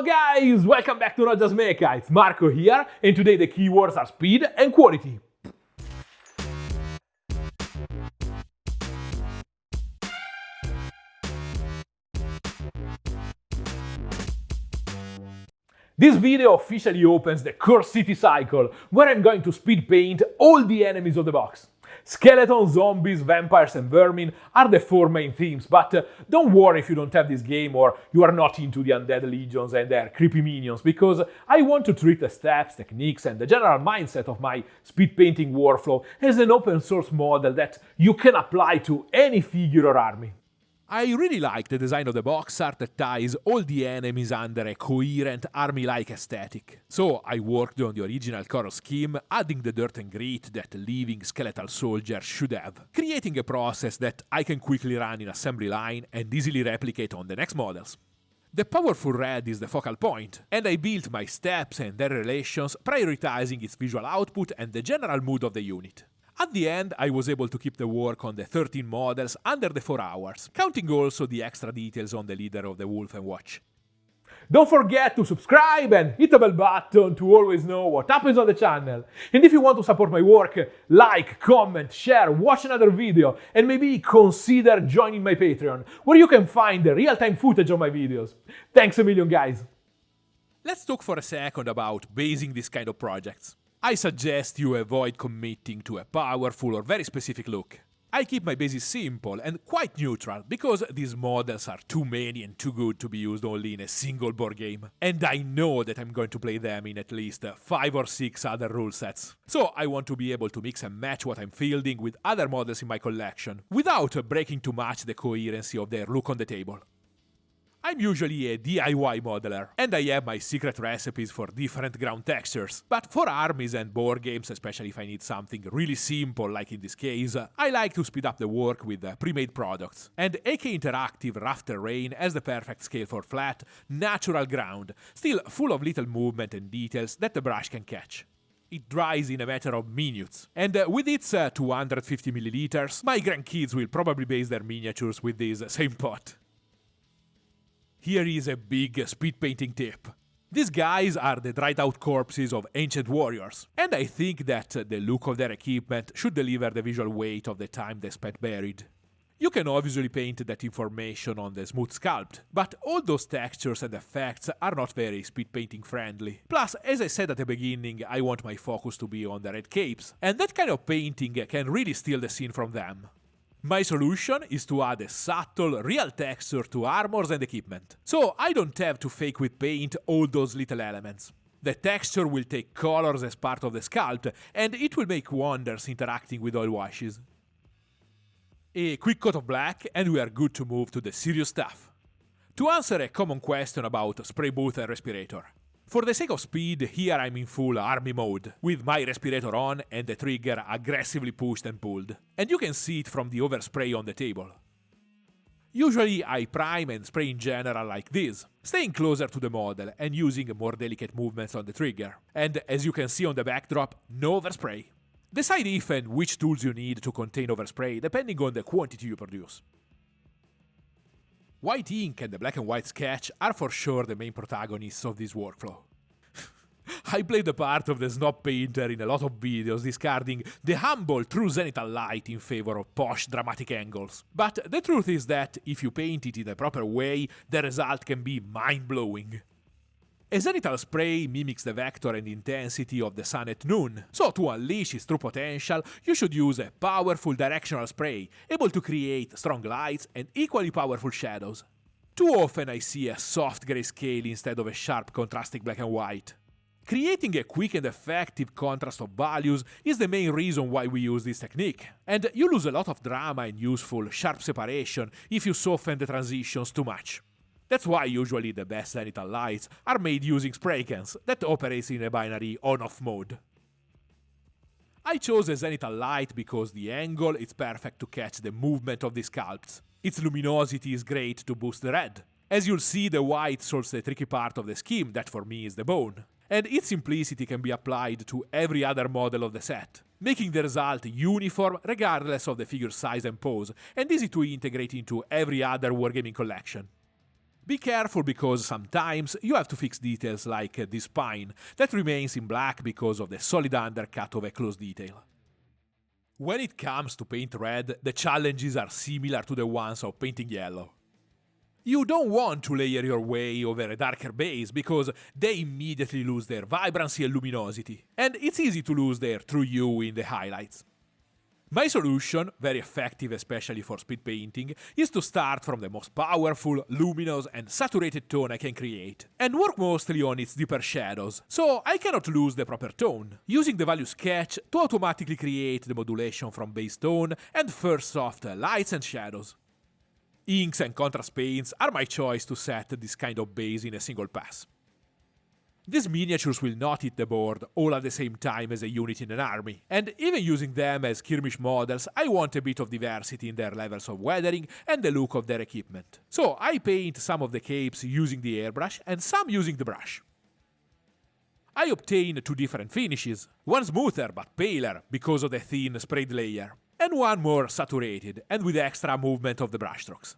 Ciao guys, welcome back to Not Just Mecha. It's Marco here, and today the keywords are speed and quality. This video officially opens the Curse City cycle, where I'm going to speed paint all the enemies of the box. Skeletons, zombies, vampires and vermin are the four main themes, but don't worry if you don't have this game or you are not into the undead legions and their creepy minions, because I want to treat the steps, techniques and the general mindset of my speed painting workflow as an open source model that you can apply to any figure or army. I really like the design of the box art that ties all the enemies under a coherent army-like aesthetic. So I worked on the original color scheme, adding the dirt and grit that living skeletal soldiers should have, creating a process that I can quickly run in assembly line and easily replicate on the next models. The powerful red is the focal point, and I built my steps and their relations prioritizing its visual output and the general mood of the unit. At the end, I was able to keep the work on the 13 models under the 4 hours, counting also the extra details on the leader of the Wolf and Watch. Don't forget to subscribe and hit the bell button to always know what happens on the channel. And if you want to support my work, like, comment, share, watch another video, and maybe consider joining my Patreon, where you can find the real-time footage of my videos. Thanks a million, guys! Let's talk for a second about basing this kind of projects. I suggest you avoid committing to a powerful or very specific look. I keep my bases simple and quite neutral, because these models are too many and too good to be used only in a single board game. And I know that I'm going to play them in at least 5 or 6 other rule sets. So I want to be able to mix and match what I'm fielding with other models in my collection, without breaking too much the coherency of their look on the table. I'm usually a DIY modeler, and I have my secret recipes for different ground textures. But for armies and board games, especially if I need something really simple like in this case, I like to speed up the work with pre-made products. And AK Interactive Rough Terrain has the perfect scale for flat, natural ground, still full of little movement and details that the brush can catch. It dries in a matter of minutes, and with its 250 milliliters, my grandkids will probably base their miniatures with this same pot. Here is a big speed painting tip. These guys are the dried out corpses of ancient warriors, and I think that the look of their equipment should deliver the visual weight of the time they spent buried. You can obviously paint that information on the smooth sculpt, but all those textures and effects are not very speed painting friendly. Plus, as I said at the beginning, I want my focus to be on the red capes, and that kind of painting can really steal the scene from them. My solution is to add a subtle, real texture to armors and equipment, so I don't have to fake with paint all those little elements. The texture will take colors as part of the sculpt, and it will make wonders interacting with oil washes. A quick coat of black, and we are good to move to the serious stuff. To answer a common question about spray booth and respirator. For the sake of speed, here I'm in full army mode, with my respirator on and the trigger aggressively pushed and pulled. And you can see it from the overspray on the table. Usually I prime and spray in general like this, staying closer to the model and using more delicate movements on the trigger. And as you can see on the backdrop, no overspray. Decide if and which tools you need to contain overspray depending on the quantity you produce. White ink and the black and white sketch are for sure the main protagonists of this workflow. I played the part of the snob painter in a lot of videos, discarding the humble true zenithal light in favor of posh dramatic angles. But the truth is that if you paint it in the proper way, the result can be mind-blowing. A zenithal spray mimics the vector and intensity of the sun at noon, so to unleash its true potential, you should use a powerful directional spray, able to create strong lights and equally powerful shadows. Too often I see a soft grayscale instead of a sharp contrasting black and white. Creating a quick and effective contrast of values is the main reason why we use this technique, and you lose a lot of drama and useful, sharp separation if you soften the transitions too much. That's why usually the best zenithal lights are made using spray cans that operates in a binary on-off mode. I chose a zenithal light because the angle is perfect to catch the movement of the sculpts. Its luminosity is great to boost the red. As you'll see, the white solves the tricky part of the scheme that for me is the bone. And its simplicity can be applied to every other model of the set, making the result uniform regardless of the figure's size and pose, and easy to integrate into every other wargaming collection. Be careful because sometimes you have to fix details like this spine that remains in black because of the solid undercut of a closed detail. When it comes to paint red, the challenges are similar to the ones of painting yellow. You don't want to layer your way over a darker base because they immediately lose their vibrancy and luminosity, and it's easy to lose their true hue in the highlights. My solution, very effective especially for speed painting, is to start from the most powerful, luminous and saturated tone I can create, and work mostly on its deeper shadows, so I cannot lose the proper tone, using the value sketch to automatically create the modulation from base tone and first soft lights and shadows. Inks and contrast paints are my choice to set this kind of base in a single pass. These miniatures will not hit the board all at the same time as a unit in an army, and even using them as skirmish models, I want a bit of diversity in their levels of weathering and the look of their equipment. So I paint some of the capes using the airbrush and some using the brush. I obtain two different finishes, one smoother but paler because of the thin sprayed layer, and one more saturated and with extra movement of the brushstrokes.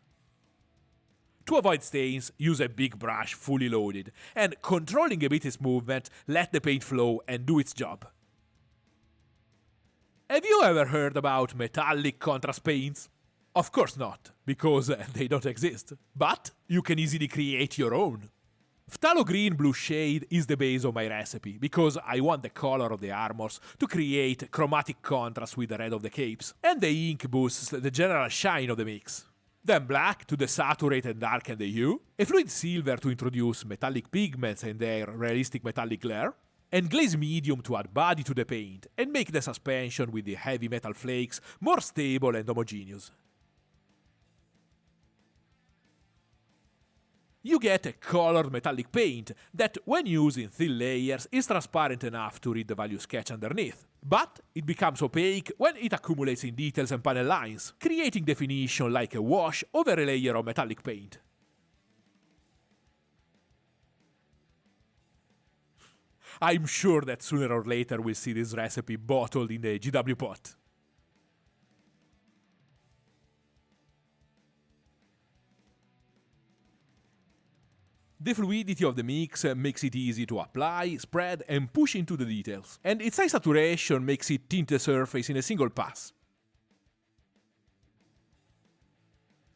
To avoid stains, use a big brush fully loaded, and controlling a bit its movement, let the paint flow and do its job. Have you ever heard about metallic contrast paints? Of course not, because they don't exist, but you can easily create your own. Phthalo green blue shade is the base of my recipe, because I want the color of the armors to create chromatic contrast with the red of the capes, and the ink boosts the general shine of the mix. Then black to desaturate and darken the hue, a fluid silver to introduce metallic pigments and their realistic metallic glare, and glaze medium to add body to the paint and make the suspension with the heavy metal flakes more stable and homogeneous. You get a colored metallic paint that, when used in thin layers, is transparent enough to read the value sketch underneath. But it becomes opaque when it accumulates in details and panel lines, creating definition like a wash over a layer of metallic paint. I'm sure that sooner or later we'll see this recipe bottled in the GW pot. The fluidity of the mix makes it easy to apply, spread and push into the details, and its high saturation makes it tint the surface in a single pass.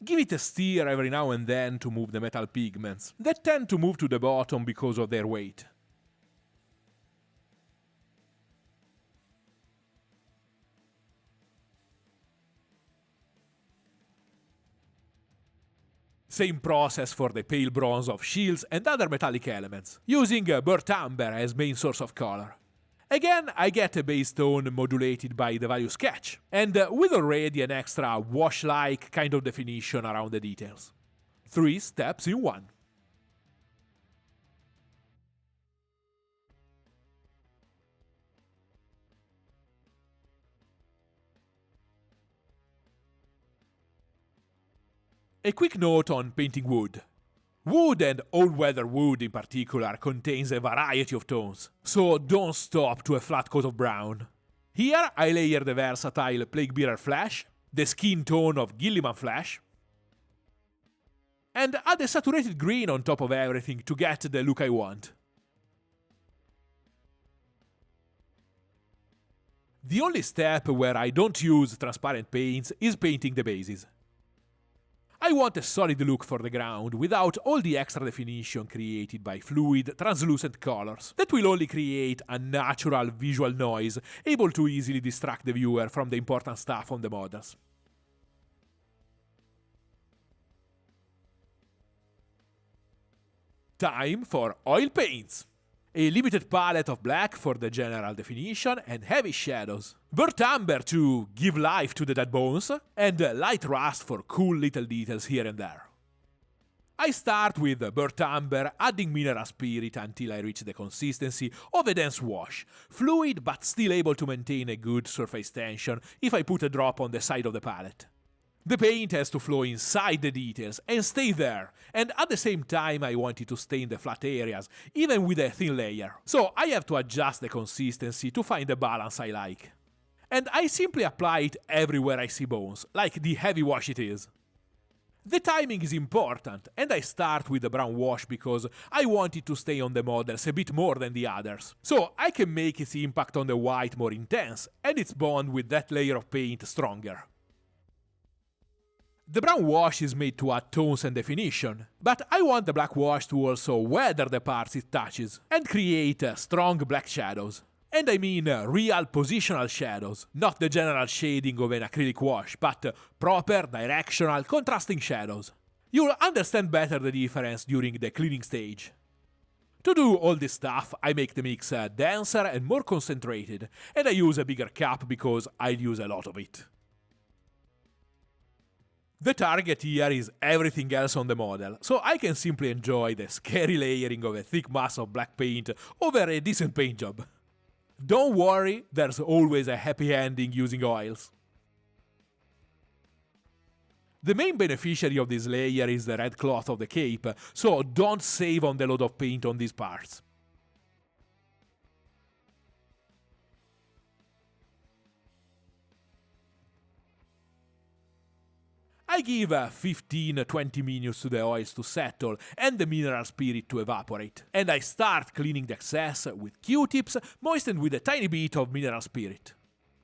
Give it a stir every now and then to move the metal pigments, that tend to move to the bottom because of their weight. Same process for the pale bronze of shields and other metallic elements, using burnt amber as main source of color. Again, I get a base tone modulated by the value sketch, and with already an extra wash-like kind of definition around the details. 3 steps in one. A quick note on painting wood. Wood, and all-weather wood in particular, contains a variety of tones, so don't stop to a flat coat of brown. Here I layer the versatile Plaguebearer Flesh, the skin tone of Guilliman Flesh, and add a saturated green on top of everything to get the look I want. The only step where I don't use transparent paints is painting the bases. I want a solid look for the ground without all the extra definition created by fluid, translucent colors that will only create a natural visual noise able to easily distract the viewer from the important stuff on the models. Time for oil paints! A limited palette of black for the general definition and heavy shadows, burnt amber to give life to the dead bones, and light rust for cool little details here and there. I start with burnt amber, adding mineral spirit until I reach the consistency of a dense wash, fluid but still able to maintain a good surface tension if I put a drop on the side of the palette. The paint has to flow inside the details and stay there, and at the same time I want it to stain the flat areas, even with a thin layer. So I have to adjust the consistency to find the balance I like. And I simply apply it everywhere I see bones, like the heavy wash it is. The timing is important, and I start with the brown wash because I want it to stay on the models a bit more than the others. So I can make its impact on the white more intense, and its bond with that layer of paint stronger. The brown wash is made to add tones and definition, but I want the black wash to also weather the parts it touches, and create strong black shadows. And I mean real positional shadows, not the general shading of an acrylic wash, but proper, directional, contrasting shadows. You'll understand better the difference during the cleaning stage. To do all this stuff, I make the mix denser and more concentrated, and I use a bigger cup because I'll use a lot of it. The target here is everything else on the model, so I can simply enjoy the scary layering of a thick mass of black paint over a decent paint job. Don't worry, there's always a happy ending using oils. The main beneficiary of this layer is the red cloth of the cape, so don't save on the load of paint on these parts. I give 15-20 minutes to the oils to settle and the mineral spirit to evaporate, and I start cleaning the excess with Q-tips moistened with a tiny bit of mineral spirit.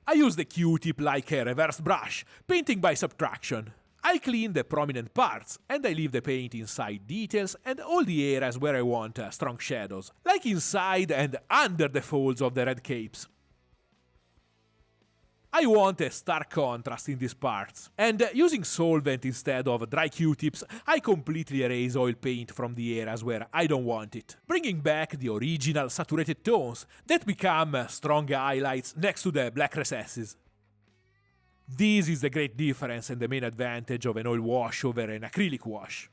I use the Q-tip like a reverse brush, painting by subtraction. I clean the prominent parts, and I leave the paint inside details and all the areas where I want strong shadows, like inside and under the folds of the red capes. I want a stark contrast in these parts, and using solvent instead of dry Q-tips, I completely erase oil paint from the areas where I don't want it, bringing back the original saturated tones that become strong highlights next to the black recesses. This is the great difference and the main advantage of an oil wash over an acrylic wash.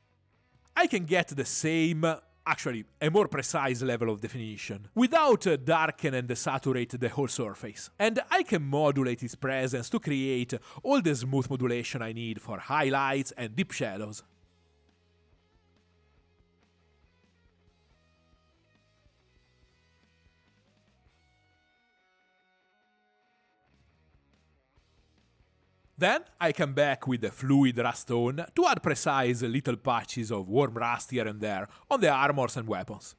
I can get the same, actually a more precise level of definition, without darken and desaturate the whole surface, and I can modulate its presence to create all the smooth modulation I need for highlights and deep shadows. Then I come back with the fluid rust tone to add precise little patches of warm rust here and there on the armors and weapons.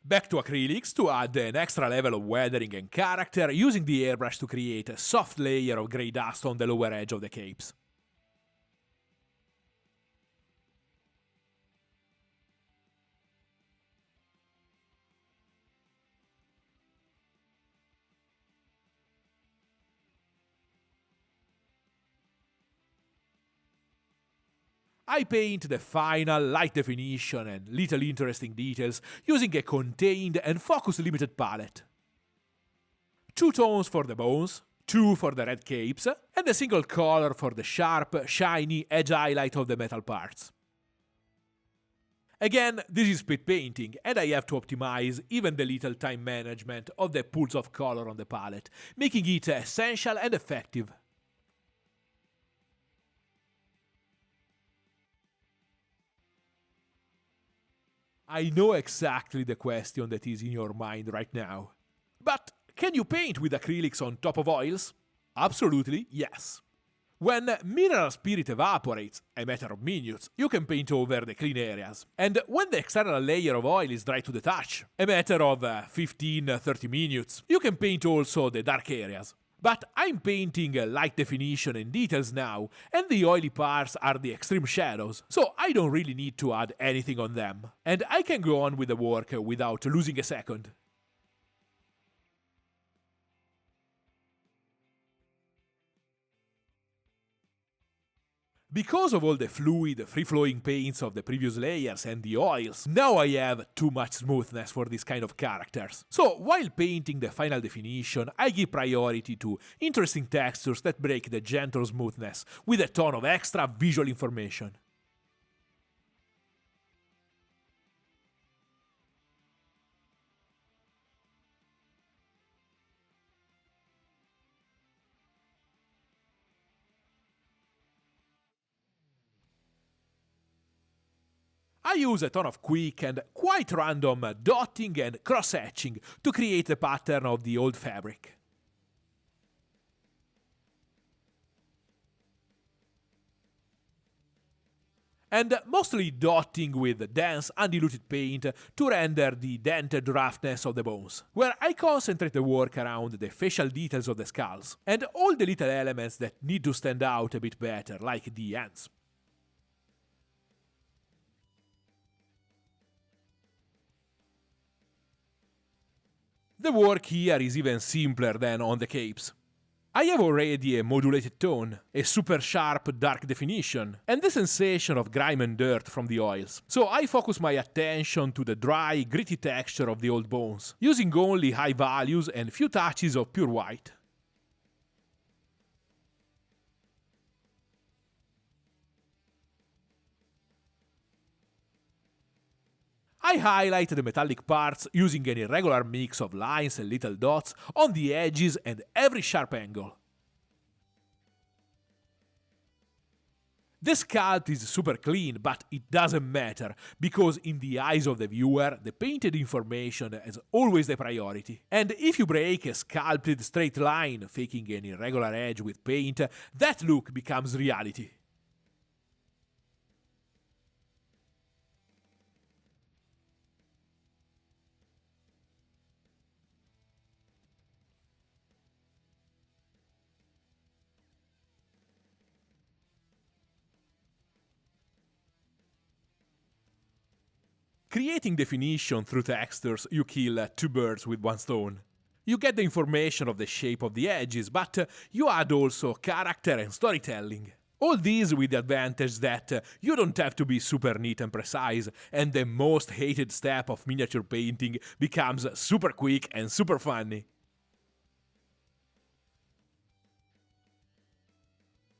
Back to acrylics to add an extra level of weathering and character using the airbrush to create a soft layer of grey dust on the lower edge of the capes. I paint the final light definition and little interesting details using a contained and focus limited palette. 2 tones for the bones, 2 for the red capes, and a single color for the sharp, shiny edge highlight of the metal parts. Again, this is speed painting, and I have to optimize even the little time management of the pools of color on the palette, making it essential and effective. I know exactly the question that is in your mind right now. But can you paint with acrylics on top of oils? Absolutely, yes. When mineral spirit evaporates, a matter of minutes, you can paint over the clean areas. And when the external layer of oil is dry to the touch, a matter of 15-30 minutes, you can paint also the dark areas. But I'm painting light definition and details now, and the oily parts are the extreme shadows, so I don't really need to add anything on them. And I can go on with the work without losing a second. Because of all the fluid, free-flowing paints of the previous layers and the oils, now I have too much smoothness for this kind of characters. So, while painting the final definition, I give priority to interesting textures that break the gentle smoothness with a ton of extra visual information. I use a ton of quick and quite random dotting and cross-hatching to create the pattern of the old fabric. and mostly dotting with dense, undiluted paint to render the dented roughness of the bones, where I concentrate the work around the facial details of the skulls, and all the little elements that need to stand out a bit better, like the hands. The work here is even simpler than on the capes. I have already a modulated tone, a super sharp dark definition, and the sensation of grime and dirt from the oils. So I focus my attention to the dry, gritty texture of the old bones, using only high values and few touches of pure white. I highlight the metallic parts using an irregular mix of lines and little dots on the edges and every sharp angle. The sculpt is super clean, but it doesn't matter, because in the eyes of the viewer, the painted information is always the priority. And if you break a sculpted straight line, faking an irregular edge with paint, that look becomes reality. Creating definition through textures, you kill two birds with one stone. You get the information of the shape of the edges, but you add also character and storytelling. All these with the advantage that you don't have to be super neat and precise, and the most hated step of miniature painting becomes super quick and super funny.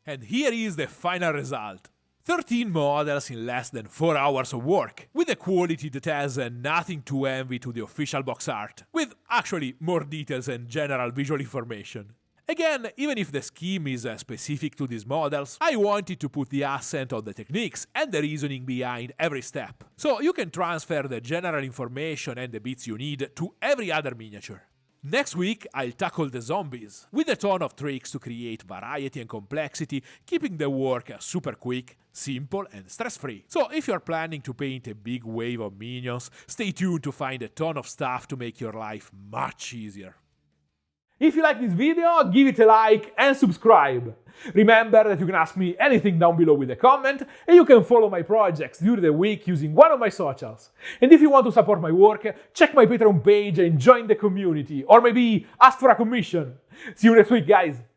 And here is the final result. 13 models in less than 4 hours of work, with a quality that has nothing to envy to the official box art, with actually more details and general visual information. Again, even if the scheme is specific to these models, I wanted to put the accent on the techniques and the reasoning behind every step, so you can transfer the general information and the bits you need to every other miniature. Next week, I'll tackle the zombies, with a ton of tricks to create variety and complexity, keeping the work super quick, simple and stress-free. So if you're planning to paint a big wave of minions, stay tuned to find a ton of stuff to make your life much easier. If you like this video, give it a like and subscribe. Remember that you can ask me anything down below with a comment, and you can follow my projects during the week using one of my socials. And if you want to support my work, check my Patreon page and join the community, or maybe ask for a commission. See you next week, guys!